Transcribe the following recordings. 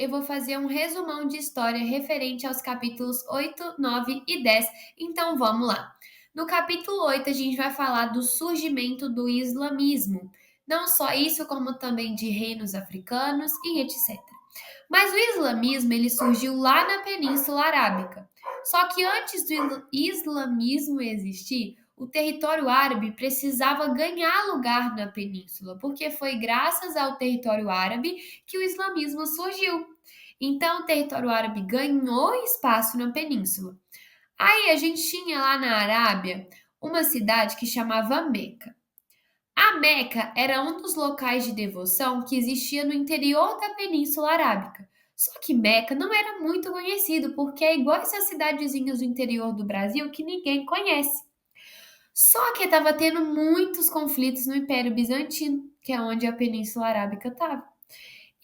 eu vou fazer um resumão de história referente aos capítulos 8, 9 e 10. Então vamos lá. No capítulo 8, a gente vai falar do surgimento do islamismo. Não só isso, como também de reinos africanos e etc. Mas o islamismo ele surgiu lá na Península Arábica. Só que antes do islamismo existir, o território árabe precisava ganhar lugar na península, porque foi graças ao território árabe que o islamismo surgiu. Então, o território árabe ganhou espaço na península. Aí a gente tinha lá na Arábia uma cidade que chamava Meca. A Meca era um dos locais de devoção que existia no interior da Península Arábica. Só que Meca não era muito conhecido, porque é igual essas cidadezinhas do interior do Brasil que ninguém conhece. Só que estava tendo muitos conflitos no Império Bizantino, que é onde a Península Arábica estava.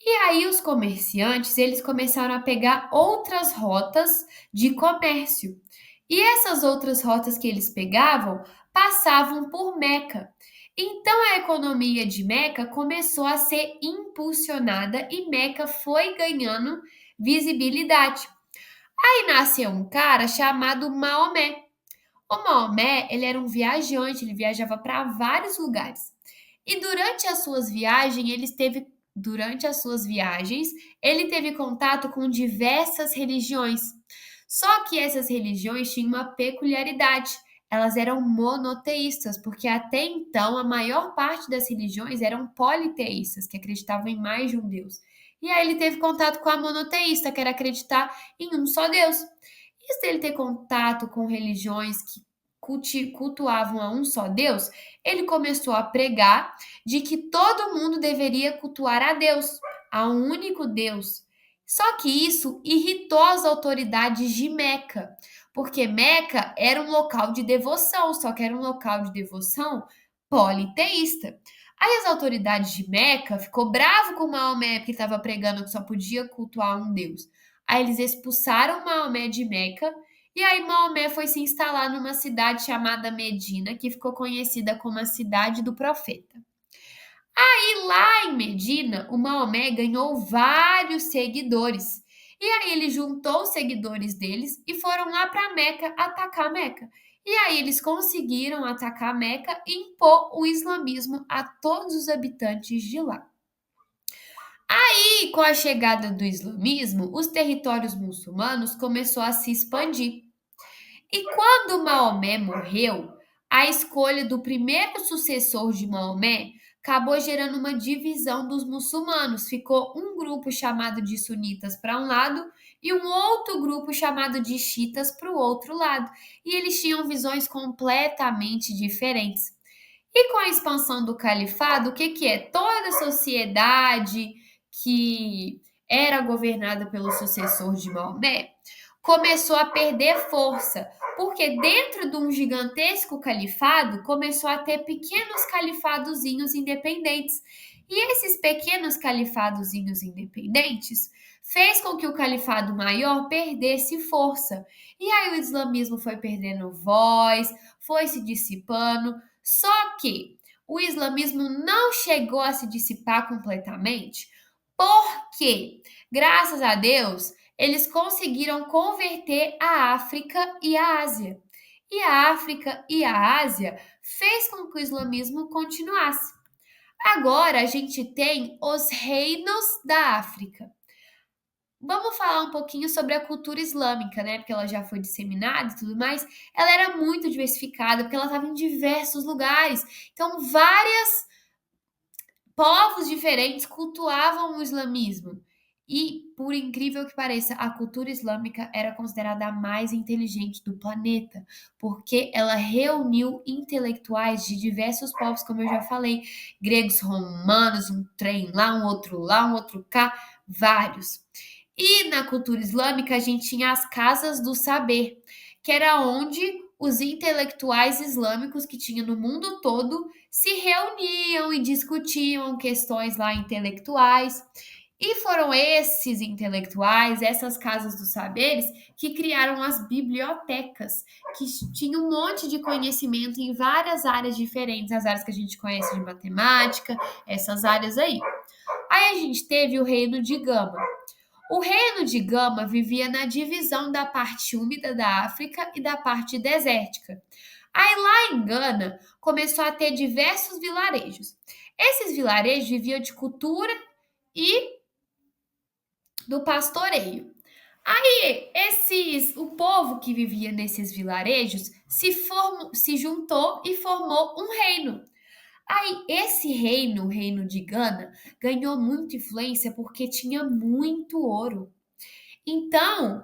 E aí os comerciantes, eles começaram a pegar outras rotas de comércio. E essas outras rotas que eles pegavam passavam por Meca. Então a economia de Meca começou a ser impulsionada e Meca foi ganhando visibilidade. Aí nasceu um cara chamado Maomé. O Maomé, ele era um viajante, ele viajava para vários lugares. E durante as suas viagens, ele teve contato com diversas religiões. Só que essas religiões tinham uma peculiaridade. Elas eram monoteístas, porque até então a maior parte das religiões eram politeístas, que acreditavam em mais de um Deus. E aí ele teve contato com a monoteísta, que era acreditar em um só Deus. Isso dele ter contato com religiões que cultuavam a um só Deus, ele começou a pregar de que todo mundo deveria cultuar a Deus, a um único Deus. Só que isso irritou as autoridades de Meca, porque Meca era um local de devoção, só que era um local de devoção politeísta. Aí as autoridades de Meca ficou bravo com Maomé porque estava pregando que só podia cultuar um Deus. Aí eles expulsaram Maomé de Meca e aí Maomé foi se instalar numa cidade chamada Medina, que ficou conhecida como a cidade do profeta. E lá em Medina, o Maomé ganhou vários seguidores. E aí ele juntou os seguidores deles e foram lá para Meca atacar Meca. E aí eles conseguiram atacar Meca e impor o islamismo a todos os habitantes de lá. E com a chegada do islamismo, os territórios muçulmanos começou a se expandir. E quando Maomé morreu, a escolha do primeiro sucessor de Maomé acabou gerando uma divisão dos muçulmanos. Ficou um grupo chamado de sunitas para um lado e um outro grupo chamado de xiitas para o outro lado. E eles tinham visões completamente diferentes. E com a expansão do califado, o que, que é? Toda a sociedade que era governada pelo sucessor de Maomé começou a perder força, porque dentro de um gigantesco califado começou a ter pequenos califadozinhos independentes. E esses pequenos califadozinhos independentes fez com que o califado maior perdesse força. E aí o islamismo foi perdendo voz, foi se dissipando, só que o islamismo não chegou a se dissipar completamente, porque, graças a Deus, eles conseguiram converter a África e a Ásia. E a África e a Ásia fez com que o islamismo continuasse. Agora a gente tem os reinos da África. Vamos falar um pouquinho sobre a cultura islâmica, né? Porque ela já foi disseminada e tudo mais. Ela era muito diversificada, porque ela estava em diversos lugares. Então, vários povos diferentes cultuavam o islamismo. E, por incrível que pareça, a cultura islâmica era considerada a mais inteligente do planeta, porque ela reuniu intelectuais de diversos povos, como eu já falei, gregos, romanos, um trem lá, um outro cá, vários. E na cultura islâmica a gente tinha as casas do saber, que era onde os intelectuais islâmicos que tinha no mundo todo se reuniam e discutiam questões lá intelectuais. E foram esses intelectuais, essas casas dos saberes, que criaram as bibliotecas, que tinham um monte de conhecimento em várias áreas diferentes, as áreas que a gente conhece de matemática, essas áreas aí. Aí a gente teve o reino de Gama. O reino de Gama vivia na divisão da parte úmida da África e da parte desértica. Aí lá em Gana começou a ter diversos vilarejos. Esses vilarejos viviam de cultura e do pastoreio. Aí o povo que vivia nesses vilarejos se juntou e formou um reino. Aí esse reino, o reino de Gana, ganhou muita influência porque tinha muito ouro. Então,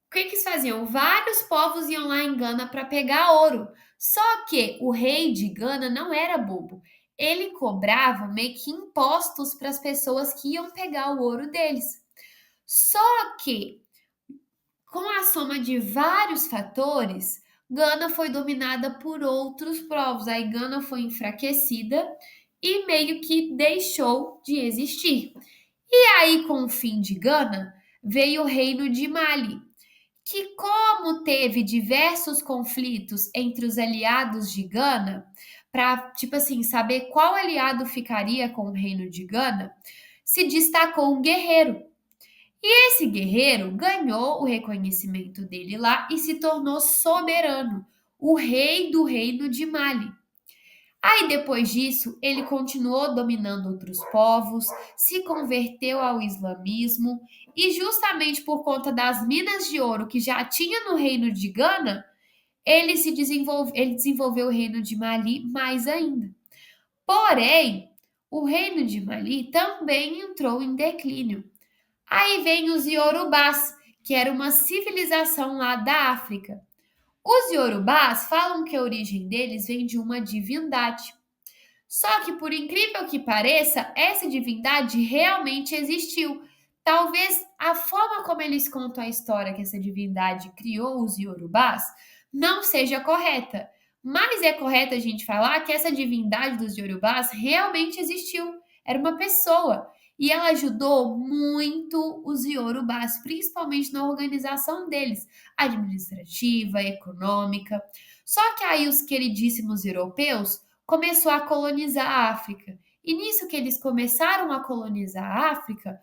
o que eles faziam? Vários povos iam lá em Gana para pegar ouro. Só que o rei de Gana não era bobo. Ele cobrava meio que impostos para as pessoas que iam pegar o ouro deles. Só que, com a soma de vários fatores, Gana foi dominada por outros povos. Aí Gana foi enfraquecida e meio que deixou de existir. E aí, com o fim de Gana, veio o reino de Mali, que, como teve diversos conflitos entre os aliados de Gana, para, tipo assim, saber qual aliado ficaria com o reino de Gana, se destacou um guerreiro. E esse guerreiro ganhou o reconhecimento dele lá e se tornou soberano, o rei do reino de Mali. Aí depois disso, ele continuou dominando outros povos, se converteu ao islamismo e justamente por conta das minas de ouro que já tinha no reino de Gana, ele desenvolveu o reino de Mali mais ainda. Porém, o reino de Mali também entrou em declínio. Aí vem os Iorubás, que era uma civilização lá da África. Os Iorubás falam que a origem deles vem de uma divindade. Só que, por incrível que pareça, essa divindade realmente existiu. Talvez a forma como eles contam a história que essa divindade criou os Iorubás não seja correta. Mas é correto a gente falar que essa divindade dos Iorubás realmente existiu. Era uma pessoa. E ela ajudou muito os Iorubás, principalmente na organização deles, administrativa, econômica. Só que aí os queridíssimos europeus começou a colonizar a África. E nisso que eles começaram a colonizar a África,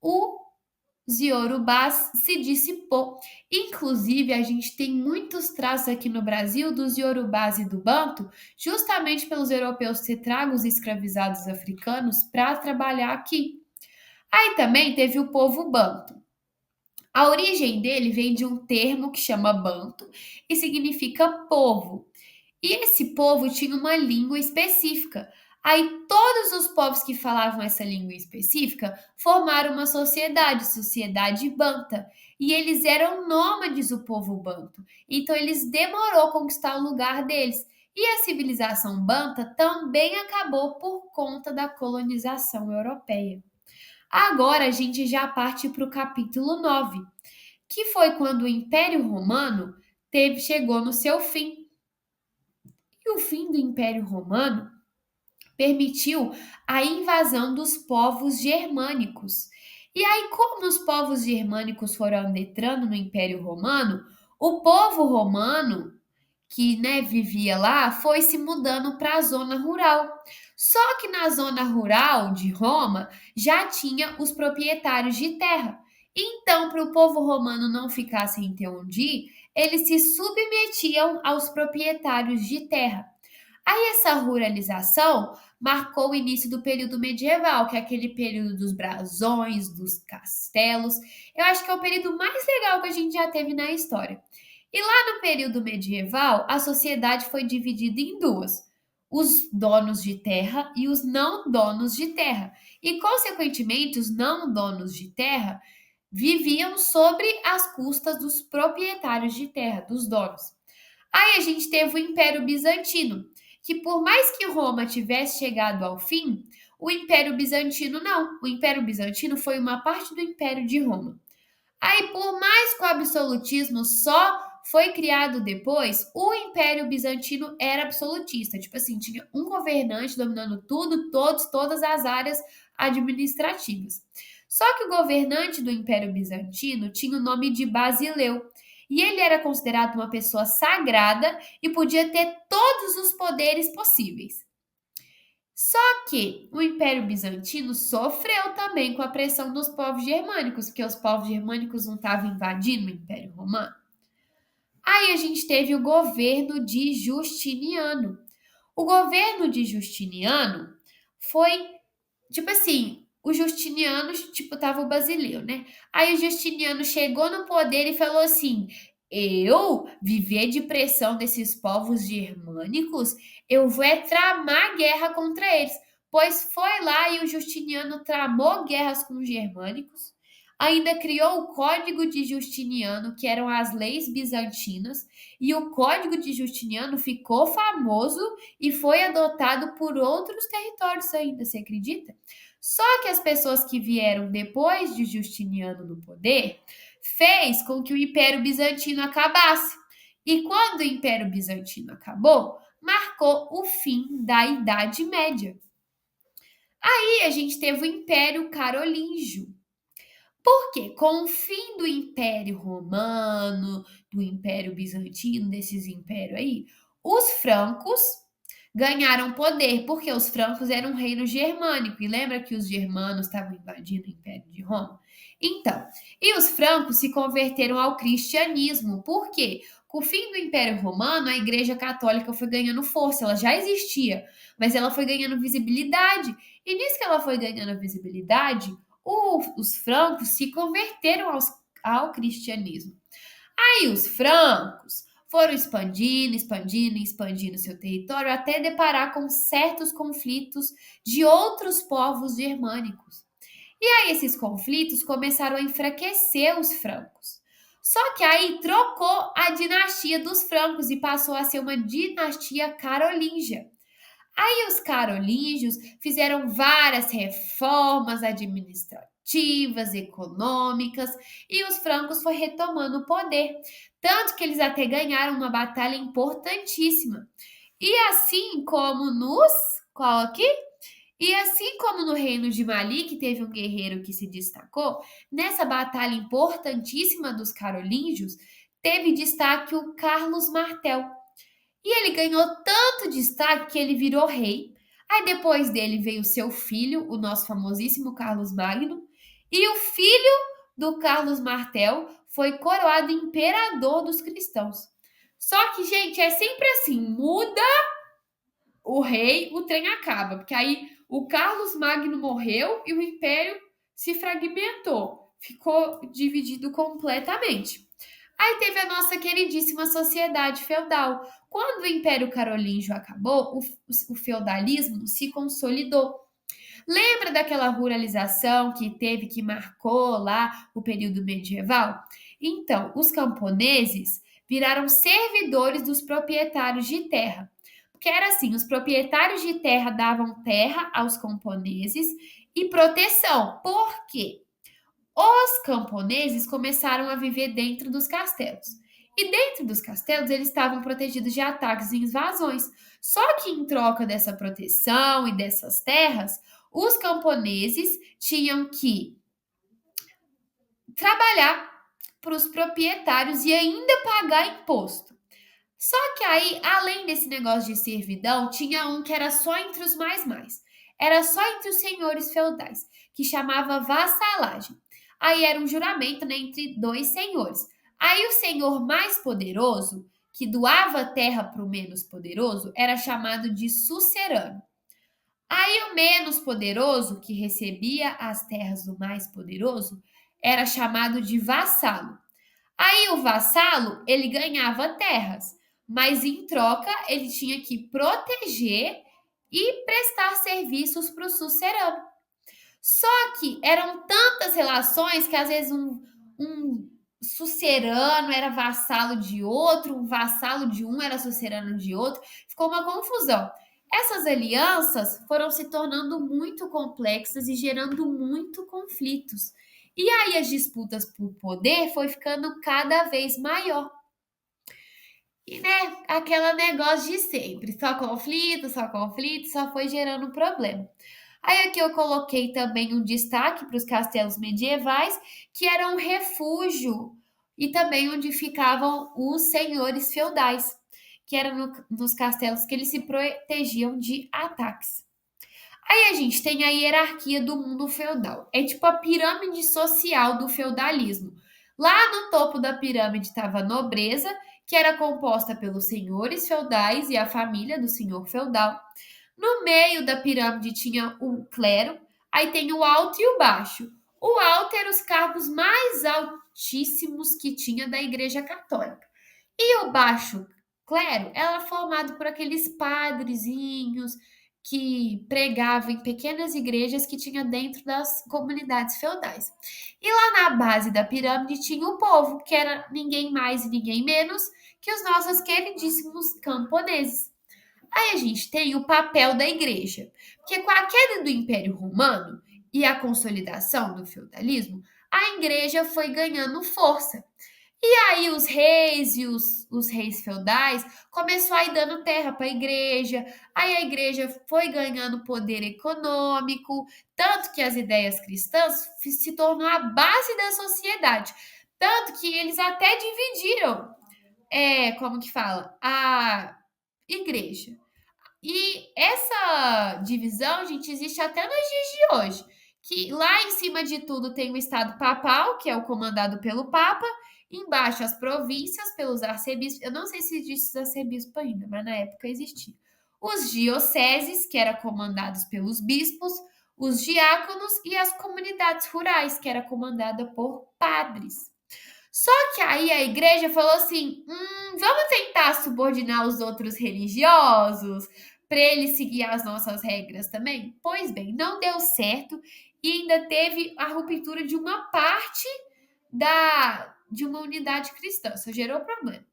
os Iorubás se dissipou. Inclusive, a gente tem muitos traços aqui no Brasil dos Iorubás e do Banto, justamente pelos europeus ter trago os escravizados africanos para trabalhar aqui. Aí também teve o povo Banto. A origem dele vem de um termo que chama Banto e significa povo. E esse povo tinha uma língua específica. Aí todos os povos que falavam essa língua específica formaram uma sociedade Banta. E eles eram nômades, o povo Banto. Então eles demorou a conquistar o lugar deles. E a civilização Banta também acabou por conta da colonização europeia. Agora a gente já parte para o capítulo 9, que foi quando o Império Romano chegou no seu fim. E o fim do Império Romano permitiu a invasão dos povos germânicos. E aí, como os povos germânicos foram adentrando no Império Romano, o povo romano que vivia lá foi se mudando para a zona rural. Só que na zona rural de Roma já tinha os proprietários de terra. Então, para o povo romano não ficar sem ter onde ir, eles se submetiam aos proprietários de terra. Aí essa ruralização marcou o início do período medieval, que é aquele período dos brasões, dos castelos. Eu acho que é o período mais legal que a gente já teve na história. E lá no período medieval, a sociedade foi dividida em duas: os donos de terra e os não donos de terra. E, consequentemente, os não donos de terra viviam sobre as custas dos proprietários de terra, dos donos. Aí a gente teve o Império Bizantino, que por mais que Roma tivesse chegado ao fim, o Império Bizantino não. O Império Bizantino foi uma parte do Império de Roma. Aí, por mais que o absolutismo só foi criado depois, o Império Bizantino era absolutista. Tipo assim, tinha um governante dominando tudo, todas as áreas administrativas. Só que o governante do Império Bizantino tinha o nome de Basileu. E ele era considerado uma pessoa sagrada e podia ter todos os poderes possíveis. Só que o Império Bizantino sofreu também com a pressão dos povos germânicos, porque os povos germânicos não estavam invadindo o Império Romano. Aí a gente teve o governo de Justiniano. O governo de Justiniano foi, tipo assim, o Justiniano, tipo, tava o Basileu, né? Aí o Justiniano chegou no poder e falou assim: eu viver de pressão desses povos germânicos, eu vou tramar guerra contra eles. Pois foi lá e o Justiniano tramou guerras com os germânicos, ainda criou o Código de Justiniano, que eram as leis bizantinas, e o Código de Justiniano ficou famoso e foi adotado por outros territórios ainda, você acredita? Só que as pessoas que vieram depois de Justiniano no poder fez com que o Império Bizantino acabasse. E quando o Império Bizantino acabou, marcou o fim da Idade Média. Aí a gente teve o Império Carolíngio. Porque com o fim do Império Romano, do Império Bizantino, desses impérios aí, os francos ganharam poder, porque os francos eram um reino germânico, e lembra que os germanos estavam invadindo o Império de Roma? Então, e os francos se converteram ao cristianismo, por quê? Com o fim do Império Romano, a Igreja Católica foi ganhando força, ela já existia, mas ela foi ganhando visibilidade, e nisso que ela foi ganhando visibilidade, os francos se converteram ao cristianismo. Aí os francos foram expandindo, expandindo, expandindo seu território até deparar com certos conflitos de outros povos germânicos. E aí esses conflitos começaram a enfraquecer os francos. Só que aí trocou a dinastia dos francos e passou a ser uma dinastia carolíngia. Aí os carolíngios fizeram várias reformas administrativas, econômicas, e os francos foi retomando o poder, tanto que eles até ganharam uma batalha importantíssima. E assim como nos qual aqui? E assim como no reino de Mali, que teve um guerreiro que se destacou, nessa batalha importantíssima dos carolíngios, teve destaque o Carlos Martel. E ele ganhou tanto destaque que ele virou rei. Aí depois dele veio seu filho, o nosso famosíssimo Carlos Magno, e o filho do Carlos Martel foi coroado imperador dos cristãos. Só que, gente, é sempre assim, muda o rei, o trem acaba, porque aí o Carlos Magno morreu e o império se fragmentou, ficou dividido completamente. Aí teve a nossa queridíssima sociedade feudal. Quando o Império Carolíngio acabou, o feudalismo se consolidou. Lembra daquela ruralização que teve, que marcou lá o período medieval? Então, os camponeses viraram servidores dos proprietários de terra. Porque era assim, os proprietários de terra davam terra aos camponeses e proteção. Por quê? Os camponeses começaram a viver dentro dos castelos. E dentro dos castelos eles estavam protegidos de ataques e invasões. Só que em troca dessa proteção e dessas terras, os camponeses tinham que trabalhar para os proprietários e ainda pagar imposto. Só que aí, além desse negócio de servidão, tinha um que era só entre os mais. Era só entre os senhores feudais, que chamava vassalagem. Aí era um juramento, né, entre dois senhores. Aí o senhor mais poderoso, que doava terra para o menos poderoso, era chamado de sucerano. Aí o menos poderoso, que recebia as terras do mais poderoso, era chamado de vassalo. Aí o vassalo, ele ganhava terras, mas em troca ele tinha que proteger e prestar serviços para o sucerano. Só que eram tantas relações que às vezes um sucerano era vassalo de outro, um vassalo de um era sucerano de outro, ficou uma confusão. Essas alianças foram se tornando muito complexas e gerando muito conflitos. E aí as disputas por poder foi ficando cada vez maior. E, né, aquele negócio de sempre, só conflito, só foi gerando problema. Aí aqui eu coloquei também um destaque para os castelos medievais, que eram um refúgio e também onde ficavam os senhores feudais, que eram nos castelos que eles se protegiam de ataques. Aí a gente tem a hierarquia do mundo feudal. É tipo a pirâmide social do feudalismo. Lá no topo da pirâmide estava a nobreza, que era composta pelos senhores feudais e a família do senhor feudal. No meio da pirâmide tinha o clero, aí tem o alto e o baixo. O alto eram os cargos mais altíssimos que tinha da Igreja Católica. E o baixo clero era formado por aqueles padrezinhos que pregavam em pequenas igrejas que tinha dentro das comunidades feudais. E lá na base da pirâmide tinha o povo, que era ninguém mais e ninguém menos que os nossos queridíssimos camponeses. Aí a gente tem o papel da igreja, porque com a queda do Império Romano e a consolidação do feudalismo, a igreja foi ganhando força. E aí os reis e os reis feudais começou a ir dando terra para a igreja, aí a igreja foi ganhando poder econômico, tanto que as ideias cristãs se tornou a base da sociedade, tanto que eles até dividiram, como que fala, a igreja. E essa divisão, gente, existe até nos dias de hoje. Que lá em cima de tudo tem o Estado Papal, que é o comandado pelo Papa, embaixo as províncias pelos arcebispos. Eu não sei se existe os arcebispos ainda, mas na época existia. Os dioceses, que eram comandados pelos bispos, os diáconos e as comunidades rurais, que era comandada por padres. Só que aí a igreja falou assim: vamos tentar subordinar os outros religiosos para eles seguir as nossas regras também? Pois bem, não deu certo e ainda teve a ruptura de uma parte de uma unidade cristã. Isso gerou problema.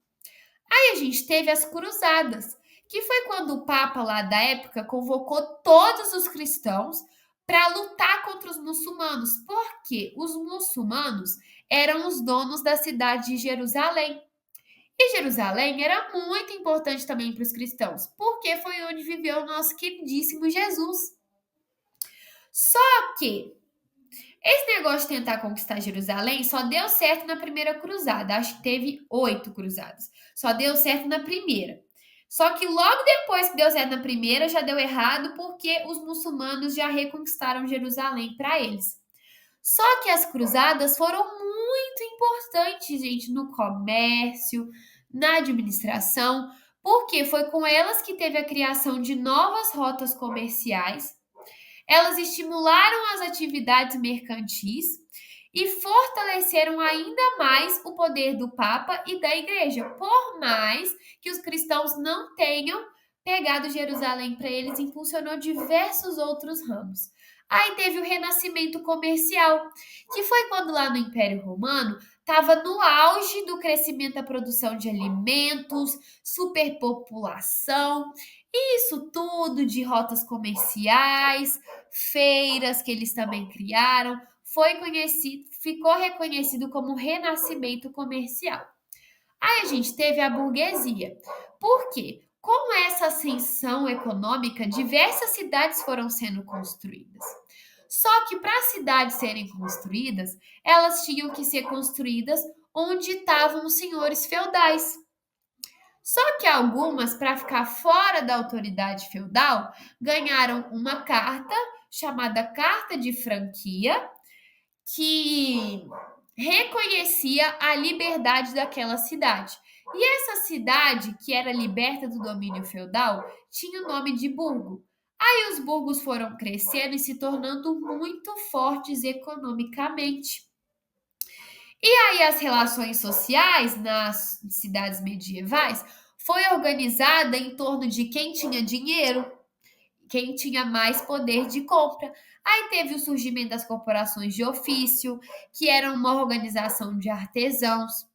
Aí a gente teve as cruzadas, que foi quando o Papa lá da época convocou todos os cristãos para lutar contra os muçulmanos, porque os muçulmanos eram os donos da cidade de Jerusalém. E Jerusalém era muito importante também para os cristãos, porque foi onde viveu o nosso queridíssimo Jesus. Só que esse negócio de tentar conquistar Jerusalém só deu certo na primeira cruzada. Acho que teve 8 cruzadas. Só deu certo na primeira. Só que logo depois que deu certo na primeira, já deu errado porque os muçulmanos já reconquistaram Jerusalém para eles. Só que as cruzadas foram muito importantes, gente, no comércio, na administração, porque foi com elas que teve a criação de novas rotas comerciais. Elas estimularam as atividades mercantis e fortaleceram ainda mais o poder do Papa e da Igreja, por mais que os cristãos não tenham pegado Jerusalém para eles, impulsionou diversos outros ramos. Aí teve o renascimento comercial, que foi quando lá no Império Romano estava no auge do crescimento da produção de alimentos, superpopulação, isso tudo de rotas comerciais, feiras que eles também criaram, ficou reconhecido como renascimento comercial. Aí a gente teve a burguesia. Por quê? Com essa ascensão econômica, diversas cidades foram sendo construídas. Só que para as cidades serem construídas, elas tinham que ser construídas onde estavam os senhores feudais. Só que algumas, para ficar fora da autoridade feudal, ganharam uma carta chamada Carta de Franquia, que reconhecia a liberdade daquela cidade. E essa cidade, que era liberta do domínio feudal, tinha o nome de Burgo. Aí os burgos foram crescendo e se tornando muito fortes economicamente. E aí as relações sociais nas cidades medievais foi organizada em torno de quem tinha dinheiro, quem tinha mais poder de compra. Aí teve o surgimento das corporações de ofício, que eram uma organização de artesãos.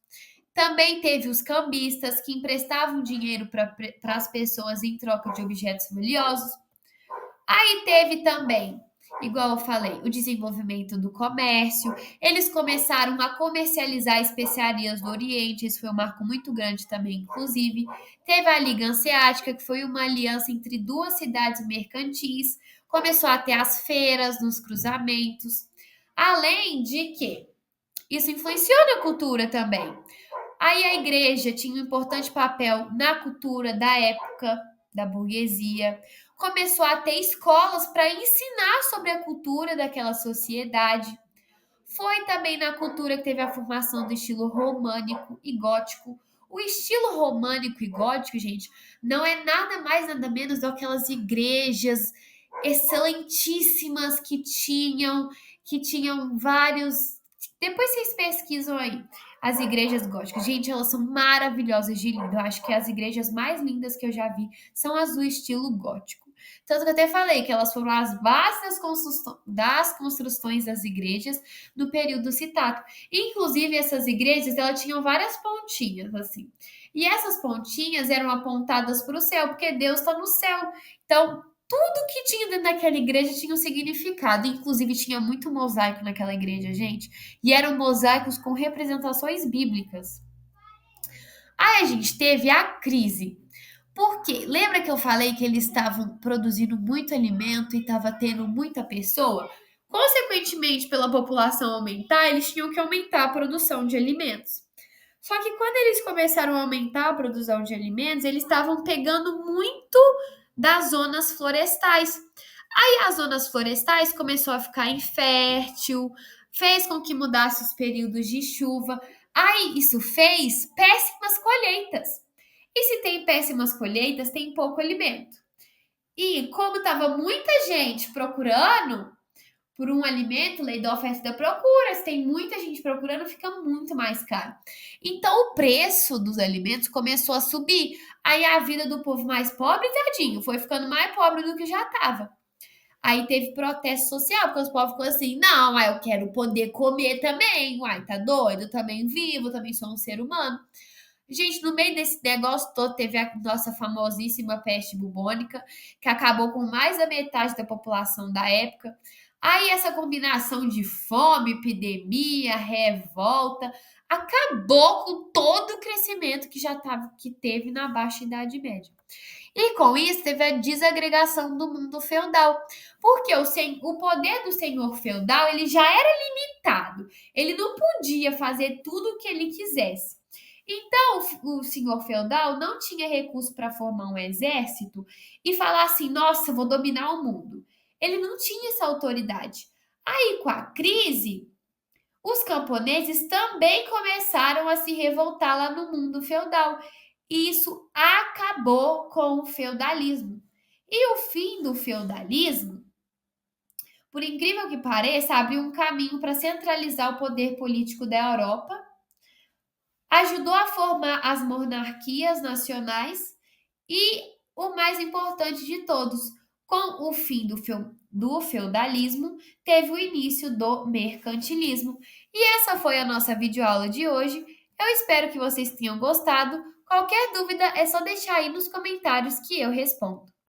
Também teve os cambistas, que emprestavam dinheiro para as pessoas em troca de objetos valiosos. Aí teve também, igual eu falei, o desenvolvimento do comércio. Eles começaram a comercializar especiarias do Oriente, isso foi um marco muito grande também, inclusive. Teve a Liga Hanseática, que foi uma aliança entre duas cidades mercantis. Começou a ter as feiras nos cruzamentos. Além de que isso influenciou na cultura também. Aí a igreja tinha um importante papel na cultura da época da burguesia. começou a ter escolas para ensinar sobre a cultura daquela sociedade. Foi também na cultura que teve a formação do estilo românico e gótico. O estilo românico e gótico, gente, não é nada mais, nada menos do que aquelas igrejas excelentíssimas que tinham vários. Depois vocês pesquisam aí as igrejas góticas. Gente, elas são maravilhosas de lindo. Eu acho que as igrejas mais lindas que eu já vi são as do estilo gótico. Tanto que eu até falei que elas foram as bases das construções das igrejas do período citado. Inclusive, essas igrejas, elas tinham várias pontinhas, assim. E essas pontinhas eram apontadas para o céu, porque Deus está no céu. Então, tudo que tinha dentro daquela igreja tinha um significado. Inclusive, tinha muito mosaico naquela igreja, gente. E eram mosaicos com representações bíblicas. Aí a gente teve a crise. Por quê? Lembra que eu falei que eles estavam produzindo muito alimento e estava tendo muita pessoa? Consequentemente, pela população aumentar, eles tinham que aumentar a produção de alimentos. Só que quando eles começaram a aumentar a produção de alimentos, eles estavam pegando muito das zonas florestais. Aí as zonas florestais começou a ficar infértil, fez com que mudasse os períodos de chuva. Aí isso fez péssimas colheitas. E se tem péssimas colheitas, tem pouco alimento. E como estava muita gente procurando por um alimento, lei da oferta e da procura, se tem muita gente procurando, fica muito mais caro. Então o preço dos alimentos começou a subir. Aí a vida do povo mais pobre, tadinho, foi ficando mais pobre do que já estava. Aí teve protesto social, porque os povos ficam assim, não, eu quero poder comer também. Uai, tá doido? Eu também vivo, também sou um ser humano. Gente, no meio desse negócio todo, teve a nossa famosíssima peste bubônica, que acabou com mais da metade da população da época. Aí essa combinação de fome, epidemia, revolta, acabou com todo o crescimento que teve na Baixa Idade Média. E com isso teve a desagregação do mundo feudal, porque o poder do senhor feudal ele já era limitado, ele não podia fazer tudo o que ele quisesse. Então, o senhor feudal não tinha recurso para formar um exército e falar assim: nossa, vou dominar o mundo. Ele não tinha essa autoridade. Aí, com a crise, os camponeses também começaram a se revoltar lá no mundo feudal. E isso acabou com o feudalismo. E o fim do feudalismo, por incrível que pareça, abriu um caminho para centralizar o poder político da Europa, ajudou a formar as monarquias nacionais e, o mais importante de todos, com o fim do feudalismo, teve o início do mercantilismo. E essa foi a nossa videoaula de hoje. Eu espero que vocês tenham gostado. Qualquer dúvida é só deixar aí nos comentários que eu respondo.